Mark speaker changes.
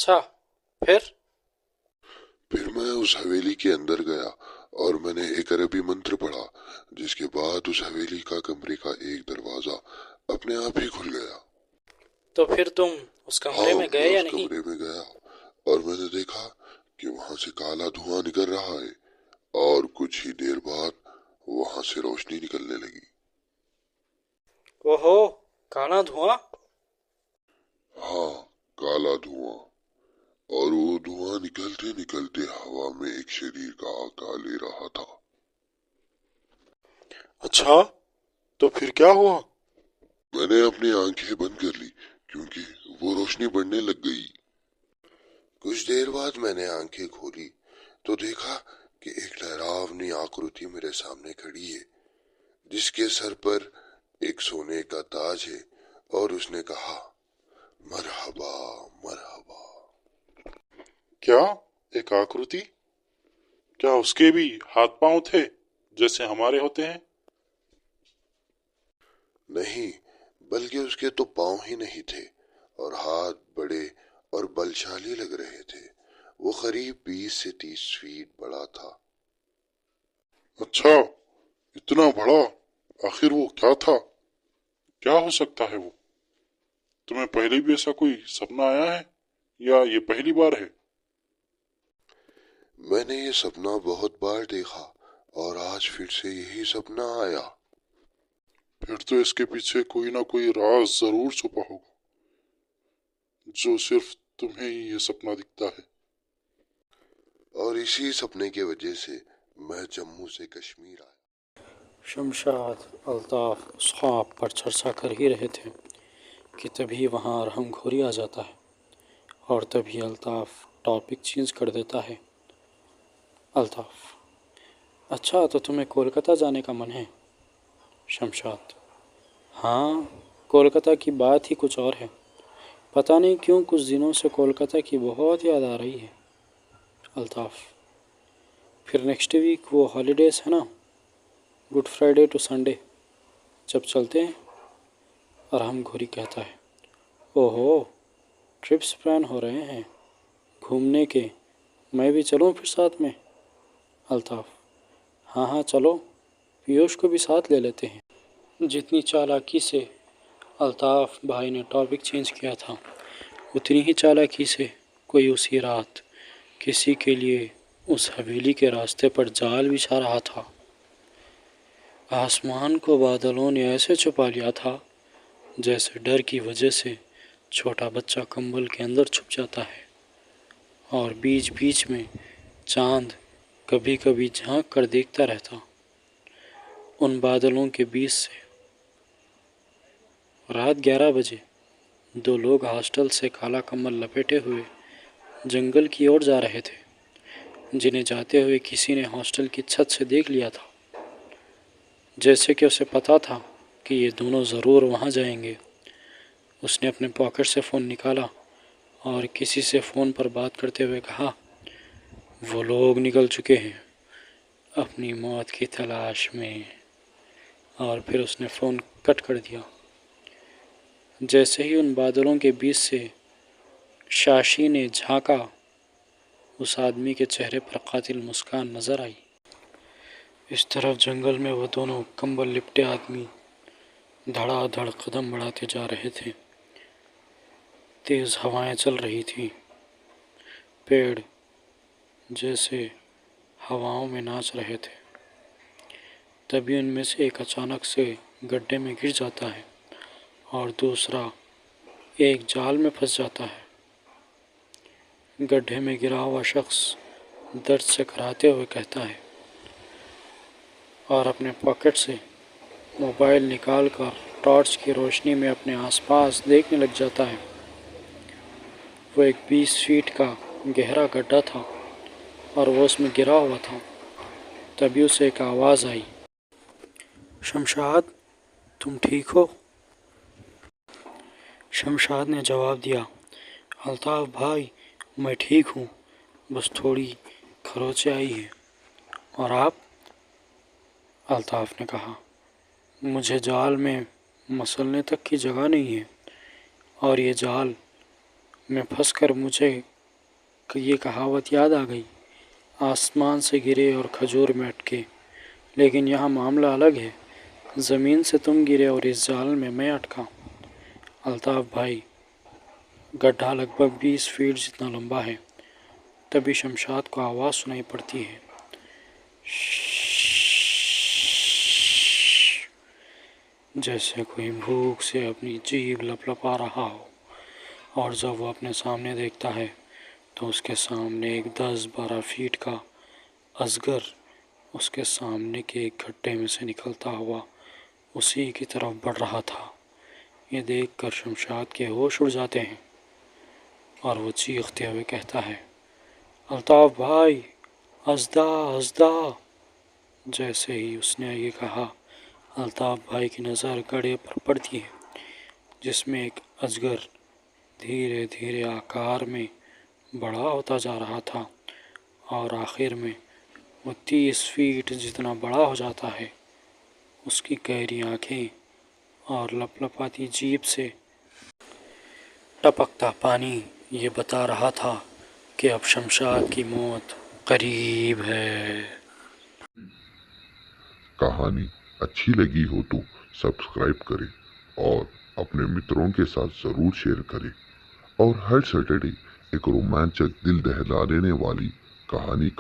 Speaker 1: अच्छा, फिर?
Speaker 2: फिर मैं उस हवेली के अंदर गया और मैंने एक अरबी मंत्र पढ़ा, जिसके बाद उस हवेली का कमरे का एक दरवाजा अपने आप ही खुल गया।
Speaker 1: तो फिर तुम उस
Speaker 2: हाँ,
Speaker 1: कमरे में
Speaker 2: मैं
Speaker 1: गए या
Speaker 2: उस
Speaker 1: नहीं?
Speaker 2: कमरे में गया और मैंने देखा कि वहां से काला धुआं निकल रहा है और कुछ ही देर बाद वहां से रोशनी निकलने लगी।
Speaker 1: ओहो, काला धुआं?
Speaker 2: हाँ, काला धुआं। और वो धुआं निकलते निकलते हवा में एक शरीर का आकार ले रहा था।
Speaker 3: अच्छा, तो फिर क्या हुआ?
Speaker 2: मैंने अपनी आंखें बंद कर ली क्योंकि वो रोशनी बढ़ने लग गई। कुछ देर बाद मैंने आंखें खोली तो देखा कि एक डरावनी आकृति मेरे सामने खड़ी है, जिसके सर पर एक सोने का ताज है, और उसने कहा, मरहबा मरहबा।
Speaker 3: क्या? एक आकृति? क्या उसके भी हाथ पांव थे जैसे हमारे होते हैं?
Speaker 2: नहीं, बल्कि उसके तो पांव ही नहीं थे और हाथ बड़े और बलशाली लग रहे थे। वो करीब 20 से 30 फीट बड़ा था।
Speaker 3: अच्छा, इतना बड़ा? आखिर वो क्या था? क्या हो सकता है वो? तुम्हें पहले भी ऐसा कोई सपना आया है या ये पहली बार है?
Speaker 2: मैंने ये सपना बहुत बार देखा और आज फिर से यही सपना आया।
Speaker 3: फिर तो इसके पीछे कोई ना कोई राज जरूर छुपा होगा, जो सिर्फ तुम्हें ही ये सपना दिखता है।
Speaker 2: और इसी सपने की वजह से मैं जम्मू से कश्मीर आया।
Speaker 1: शमशाद अल्ताफ उस ख्वाब पर चर्चा कर ही रहे थे कि तभी वहाँ अरहम घोरी आ जाता है और तभी अल्ताफ टॉपिक चेंज कर देता है। अल्ताफ, अच्छा तो तुम्हें कोलकाता जाने का मन है? शमशाद, हाँ, कोलकाता की बात ही कुछ और है। पता नहीं क्यों कुछ दिनों से कोलकाता की बहुत याद आ रही है। अल्ताफ, फिर नेक्स्ट वीक वो हॉलीडेज़ है ना, गुड फ्राइडे टू संडे, जब चलते हैं? अरहम घोरी कहता है, ओहो, ट्रिप्स प्लान हो रहे हैं घूमने के, मैं भी चलूं फिर साथ में? अल्ताफ, हाँ हाँ चलो, पीयूष को भी साथ ले लेते हैं। जितनी चालाकी से अल्ताफ भाई ने टॉपिक चेंज किया था, उतनी ही चालाकी से कोई उसी रात किसी के लिए उस हवेली के रास्ते पर जाल बिछा रहा था। आसमान को बादलों ने ऐसे छुपा लिया था जैसे डर की वजह से छोटा बच्चा कंबल के अंदर छुप जाता है, और बीच बीच में चांद कभी कभी झांक कर देखता रहता उन बादलों के बीच से। रात 11 बजे दो लोग हॉस्टल से काला कम्बल लपेटे हुए जंगल की ओर जा रहे थे, जिन्हें जाते हुए किसी ने हॉस्टल की छत से देख लिया था। जैसे कि उसे पता था कि ये दोनों ज़रूर वहाँ जाएंगे, उसने अपने पॉकेट से फ़ोन निकाला और किसी से फ़ोन पर बात करते हुए कहा, वो लोग निकल चुके हैं अपनी मौत की तलाश में। और फिर उसने फ़ोन कट कर दिया। जैसे ही उन बादलों के बीच से शाशी ने झांका, उस आदमी के चेहरे पर कातिल मुस्कान नजर आई। इस तरफ जंगल में वो दोनों कंबल लिपटे आदमी धड़ाधड़ कदम बढ़ाते जा रहे थे। तेज हवाएं चल रही थी, पेड़ जैसे हवाओं में नाच रहे थे। तभी उनमें से एक अचानक से गड्ढे में गिर जाता है और दूसरा एक जाल में फंस जाता है। गड्ढे में गिरा हुआ शख्स दर्द से कराहते हुए कहता है और अपने पॉकेट से मोबाइल निकालकर टॉर्च की रोशनी में अपने आसपास देखने लग जाता है। वो एक 20 फीट का गहरा गड्ढा था और वो उसमें गिरा हुआ था। तभी उसे एक आवाज़ आई, शमशाद, तुम ठीक हो? शमशाद ने जवाब दिया, अल्ताफ भाई, मैं ठीक हूँ, बस थोड़ी खरोंचें आई है। और आप? अल्ताफ ने कहा, मुझे जाल में मसलने तक की जगह नहीं है और ये जाल में फंसकर मुझे یہ کہاوت یاد آ گئی، آسمان سے گرے اور کھجور میں اٹکے، لیکن یہاں معاملہ الگ ہے، زمین سے تم گرے اور اس جال میں اٹکا۔ الطاف بھائی، گڈھا لگ بھگ 20 فیٹ جتنا لمبا ہے۔ تبھی شمشاد کو آواز سنائی پڑتی ہے، جیسے کوئی بھوک سے اپنی جیبھ لپلپا رہا ہو، اور جب وہ اپنے سامنے دیکھتا ہے تو اس کے سامنے ایک 10-12 فیٹ کا اژگر اس کے سامنے کے ایک گڈھے میں سے نکلتا ہوا اسی کی طرف بڑھ رہا تھا۔ یہ دیکھ کر شمشاد کے ہوش اڑ جاتے ہیں اور وہ چیختے ہوئے کہتا ہے، الطاف بھائی، اژدھا اژدھا! جیسے ہی اس نے یہ کہا، الطاف بھائی کی نظر گڑھے پر پڑتی ہے جس میں ایک اژگر دھیرے دھیرے آکار میں بڑا ہوتا جا رہا تھا اور آخر میں وہ 30 فیٹ جتنا بڑا ہو جاتا ہے۔ اس کی گہری آنکھیں اور لپلپاتی جیبھ سے ٹپکتا پانی یہ بتا رہا تھا کہ اب شمشاد کی موت قریب ہے۔
Speaker 2: کہانی اچھی لگی ہو تو سبسکرائب کریں اور اپنے متروں کے ساتھ ضرور شیئر کریں، اور ہر سیٹرڈے ایک رومانچک دل دہلا دینے والی کہانی کا